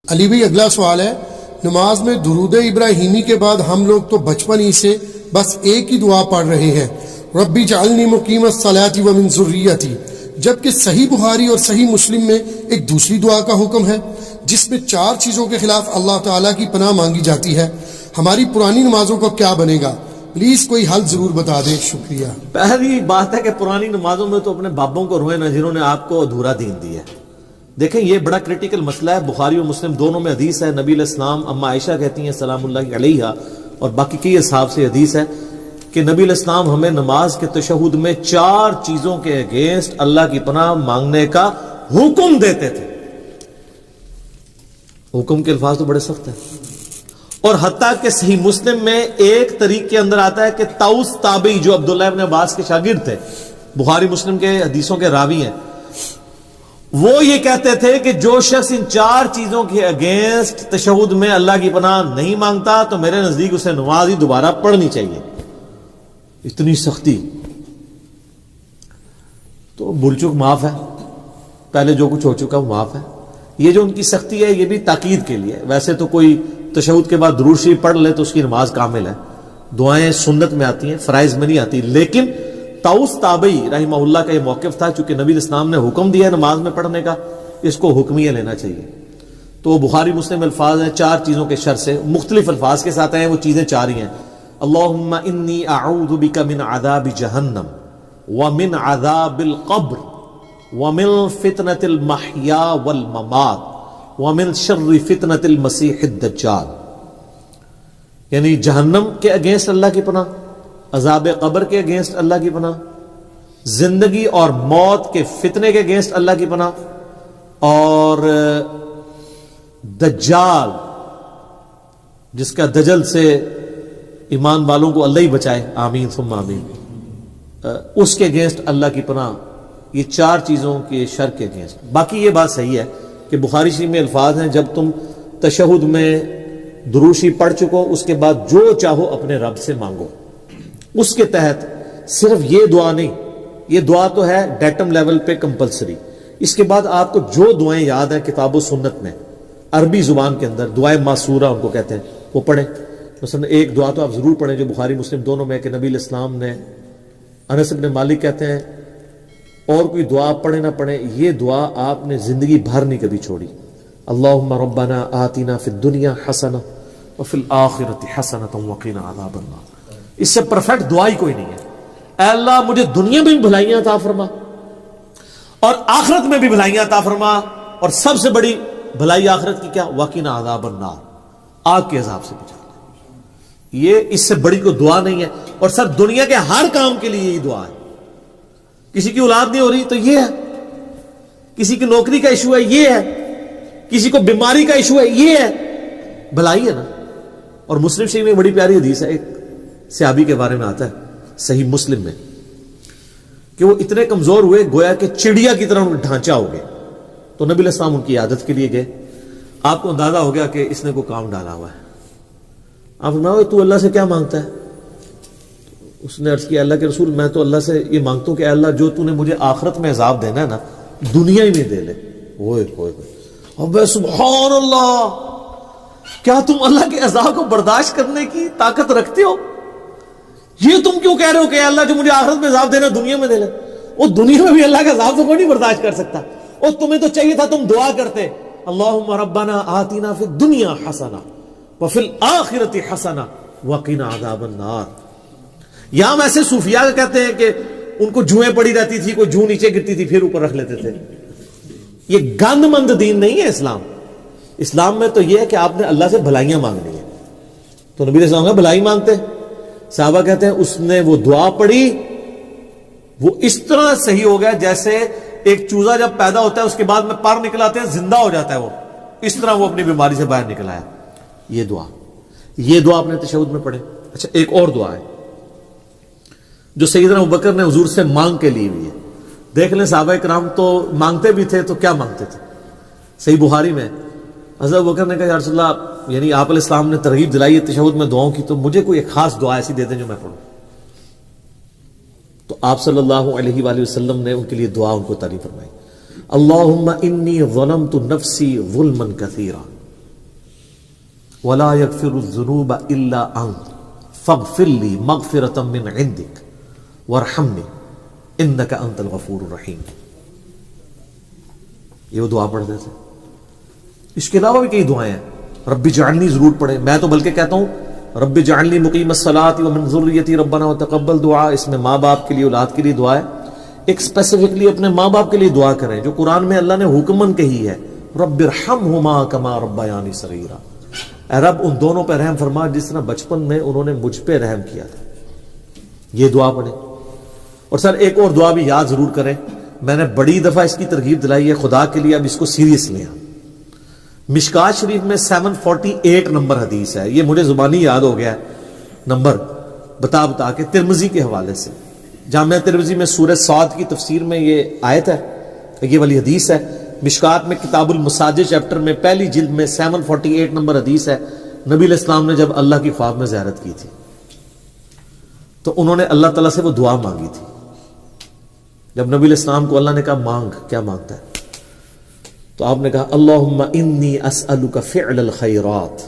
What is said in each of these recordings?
علی بھائی اگلا سوال ہے، نماز میں درود ابراہیمی کے بعد ہم لوگ تو بچپن ہی سے بس ایک ہی دعا پڑھ رہے ہیں، ربی جعلنی مقیم الصلاۃ ومن ذریتی، جبکہ صحیح بخاری اور صحیح مسلم میں ایک دوسری دعا کا حکم ہے جس میں 4 چیزوں کے خلاف اللہ تعالیٰ کی پناہ مانگی جاتی ہے، ہماری پرانی نمازوں کا کیا بنے گا؟ پلیز کوئی حل ضرور بتا دیں، شکریہ۔ پہلی بات ہے کہ پرانی نمازوں میں تو اپنے بابوں کو روئے نہ جنہوں نے آپ کو ادھورا دین دیا ہے۔ دیکھیں یہ بڑا کریٹیکل مسئلہ ہے، بخاری و مسلم دونوں میں حدیث ہے، نبی علیہ السلام اما عائشہ کہتی ہیں سلام اللہ علیہا اور باقی کئی اصحاب سے حدیث ہے کہ نبی علیہ السلام ہمیں نماز کے تشہد میں 4 چیزوں کے اگینسٹ اللہ کی پناہ مانگنے کا حکم دیتے تھے۔ حکم کے الفاظ تو بڑے سخت ہیں، اور حتیٰ کہ صحیح مسلم میں ایک طریق کے اندر آتا ہے کہ طاؤس تابعی جو عبداللہ ابن عباس کے شاگرد تھے، بخاری مسلم کے حدیثوں کے راوی ہیں، وہ یہ کہتے تھے کہ جو شخص ان 4 چیزوں کے اگینسٹ تشہد میں اللہ کی پناہ نہیں مانگتا تو میرے نزدیک اسے نماز ہی دوبارہ پڑھنی چاہیے۔ اتنی سختی تو بھول چک معاف ہے، پہلے جو کچھ ہو چکا وہ معاف ہے۔ یہ جو ان کی سختی ہے یہ بھی تاکید کے لیے، ویسے تو کوئی تشہد کے بعد درود شریف پڑھ لے تو اس کی نماز کامل ہے، دعائیں سنت میں آتی ہیں، فرائض میں نہیں آتی، لیکن طاؤس تابعی رحمہ اللہ کا یہ موقف تھا، چونکہ نبی اسلام نے حکم دیا ہے نماز میں پڑھنے کا، اس کو حکمیہ لینا چاہیے۔ تو بخاری مسلم الفاظ ہیں 4 چیزوں کے شر سے، مختلف الفاظ کے ساتھ ہیں، وہ چیزیں 4 ہی ہیں۔ اللہم انی اعوذ بک من عذاب جہنم ومن عذاب القبر ومن فتنة المحیا والممات ومن شر فتنة المسیح الدجال، یعنی جہنم کے اگینسٹ اللہ کی پناہ، عذاب قبر کے اگینسٹ اللہ کی پناہ، زندگی اور موت کے فتنے کے اگینسٹ اللہ کی پناہ، اور دجال جس کا دجل سے ایمان والوں کو اللہ ہی بچائے، آمین ثم آمین، اس کے اگینسٹ اللہ کی پناہ۔ یہ 4 چیزوں کے شر کے اگینسٹ۔ باقی یہ بات صحیح ہے کہ بخاری شریف میں الفاظ ہیں جب تم تشہد میں درود شریف پڑھ چکو اس کے بعد جو چاہو اپنے رب سے مانگو، اس کے تحت صرف یہ دعا نہیں، یہ دعا تو ہے ڈیٹم لیول پہ کمپلسری، اس کے بعد آپ کو جو دعائیں یاد ہیں کتاب و سنت میں عربی زبان کے اندر دعائیں معصورہ ان کو کہتے ہیں، وہ پڑھیں۔ مثلا ایک دعا تو آپ ضرور پڑھیں جو بخاری مسلم دونوں میں کہ نبی علیہ السلام نے، انس بن مالک کہتے ہیں اور کوئی دعا پڑھیں نہ پڑھیں، یہ دعا آپ نے زندگی بھر نہیں کبھی چھوڑی، اللہم ربنا آتنا فی الدنیا حسنہ وفی الآخرۃ حسنۃ وقنا عذاب النار۔ اس سے پرفیکٹ دعا ہی کوئی نہیں ہے۔ اے اللہ مجھے دنیا میں بھی بھلائیاں عطا فرما اور آخرت میں بھی بھلائیاں عطا فرما، اور سب سے بڑی بھلائی آخرت کی کیا؟ وقنا عذاب النار، آگ کے عذاب سے بچا۔ یہ اس سے بڑی کوئی دعا نہیں ہے، اور سب دنیا کے ہر کام کے لیے یہی دعا ہے۔ کسی کی اولاد نہیں ہو رہی تو یہ ہے، کسی کی نوکری کا ایشو ہے یہ ہے، کسی کو بیماری کا ایشو ہے یہ ہے، بھلائی ہے نا۔ اور مسلم شریف میں بڑی پیاری حدیث ہے، ایک صحابی کے بارے میں آتا ہے صحیح مسلم میں کہ وہ اتنے کمزور ہوئے گویا کہ چڑیا کی طرح ان کا ڈھانچہ ہو گیا، تو نبی علیہ السلام ان کی عادت کے لیے گئے، آپ کو اندازہ ہو گیا کہ اس نے کوئی کام ڈالا ہوا ہے۔ آپ فرمایا تو اللہ سے کیا مانگتا ہے؟ اس نے عرض کیا اللہ کے رسول میں تو اللہ سے یہ مانگتا ہوں کہ اے اللہ جو تو نے مجھے آخرت میں عذاب دینا ہے نا دنیا ہی میں دے لے۔ ہوئے اب سبحان اللہ، کیا تم اللہ کے عذاب کو برداشت کرنے کی طاقت رکھتے ہو؟ یہ تم کیوں کہہ رہے ہو کہ اے اللہ جو مجھے آخرت میں عذاب دینا دنیا میں دے لے؟ وہ دنیا میں بھی اللہ کا عذاب تو کوئی نہیں برداشت کر سکتا، اور تمہیں تو چاہیے تھا تم دعا کرتے اللہم ربنا آتنا فی الدنیا حسنہ وفی الآخرۃ حسنہ وقنا عذاب النار۔ یہاں ہم ایسے صوفیاء کہتے ہیں کہ ان کو جوئیں پڑی رہتی تھی، کوئی جو نیچے گرتی تھی پھر اوپر رکھ لیتے تھے۔ یہ گند مند دین نہیں ہے اسلام۔ اسلام میں تو یہ ہے کہ آپ نے اللہ سے بھلائیاں مانگنی ہے، تو نبی علیہ السلام کا بھلائی مانگتے، صحابہ کہتے ہیں اس نے وہ دعا پڑھی، وہ اس طرح صحیح ہو گیا جیسے ایک چوزا جب پیدا ہوتا ہے اس کے بعد میں پر نکل آتے ہیں زندہ ہو جاتا ہے، وہ اس طرح وہ اپنی بیماری سے باہر نکل آیا۔ یہ دعا اپنے تشہد میں پڑھے۔ اچھا ایک اور دعا ہے جو سیدنا ابوبکر نے حضور سے مانگ کے لی ہوئی ہے، دیکھ لیں صحابہ کرام تو مانگتے بھی تھے، تو کیا مانگتے تھے؟ صحیح بخاری میں حضرت ابوبکر نے کہا یا رسول اللہ، یعنی آپ علیہ السلام نے ترغیب دلائی ہے تشہد میں دعاؤں کی، تو مجھے کوئی ایک خاص دعا ایسی دے دیں جو میں پڑھوں۔ تو آپ صلی اللہ علیہ وآلہ وسلم نے ان کے لیے دعا ان کو تعریف فرمائی، اللہم انی ظلمت نفسی ظلما کثیرا ولا یغفر الذنوب الا انت فاغفر لی مغفرۃ من عندک وارحمنی انک انت الغفور الرحیم. یہ وہ دعا پڑھتے تھے. اس کے علاوہ بھی کئی دعائیں ہیں. رب اجعلنی ضرور پڑھیں. میں تو بلکہ کہتا ہوں رب اجعلنی مقیم الصلاۃ ومن ذریتی ربنا وتقبل دعا. اس میں ماں باپ کے لیے اولاد کے لیے دعا ہے. ایک اسپیسیفکلی اپنے ماں باپ کے لیے دعا کریں جو قرآن میں اللہ نے حکمن کہی ہے, رب ارحمہما کما ربیانی صغیرا. اے رب ان دونوں پہ رحم فرما جس طرح بچپن میں انہوں نے مجھ پہ رحم کیا تھا. یہ دعا پڑھیں. اور سر ایک اور دعا بھی یاد ضرور کریں. میں نے بڑی دفعہ اس کی ترغیب دلائی ہے, خدا کے لیے اب اس کو سیریس لیں. مشکات شریف میں 748 نمبر حدیث ہے. یہ مجھے زبانی یاد ہو گیا ہے نمبر بتا کے, ترمذی کے حوالے سے. جامعہ ترمذی میں سورہ صاد کی تفسیر میں یہ آیت ہے, یہ والی حدیث ہے. مشکات میں کتاب المساجد چیپٹر میں پہلی جلد میں 748 نمبر حدیث ہے. نبی علیہ السلام نے جب اللہ کی خواب میں زیارت کی تھی تو انہوں نے اللہ تعالیٰ سے وہ دعا مانگی تھی. جب نبی علیہ السلام کو اللہ نے کہا مانگ, کیا مانگتا ہے, تو آپ نے کہا اللہم انی اسألک فعل الخیرات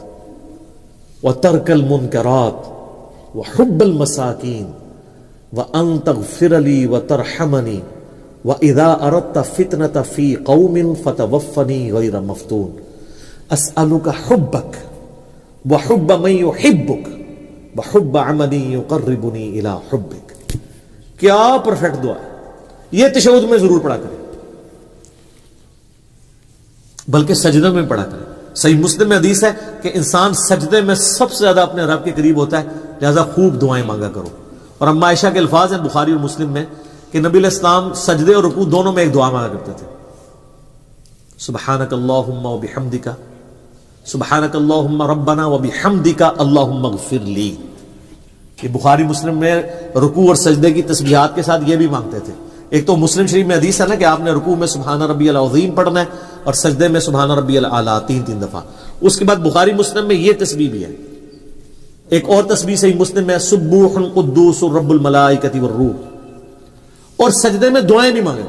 وترک المنکرات وحب المساکین وان تغفر لی وترحمنی وَإِذَا أَرَدْتَ فِتْنَةَ فِي قَوْمٍ فَتَوَفَّنِي غَيْرَ مَفْتُونٍ أَسْأَلُكَ حُبَّكَ وَحُبَّ مَن يُحِبُّكَ وَحُبَّ عَمَلٍ يُقَرِّبُنِي إِلَى حُبِّكَ. کیا پرفیکٹ دعا ہے. یہ تشہد میں ضرور پڑھا کریں, بلکہ سجدے میں پڑھا کریں. صحیح مسلم میں حدیث ہے کہ انسان سجدے میں سب سے زیادہ اپنے رب کے قریب ہوتا ہے, لہذا خوب دعائیں مانگا کرو. اور اما عائشہ کے الفاظ ہیں بخاری اور مسلم میں کہ نبی علیہ السلام سجدے اور رکوع دونوں میں ایک دعا مانگا کرتے تھے, سبحانک اللہم وبحمدک, سبحانک اللہم ربنا وبحمدک اللہم اغفر لی. کہ بخاری مسلم میں رکوع اور سجدے کی تسبیحات کے ساتھ یہ بھی مانگتے تھے. ایک تو مسلم شریف میں حدیث ہے نا کہ آپ نے رکوع میں سبحان ربی العظیم پڑھنا ہے اور سجدے میں سبحان ربی الاعلی 3 دفعہ. اس کے بعد بخاری مسلم میں یہ تسبیح بھی ہے. ایک اور تسبیح صحیح مسلم میں سبوح قدوس رب الملائکۃ والروح. اور سجدے میں دعائیں بھی مانگیں.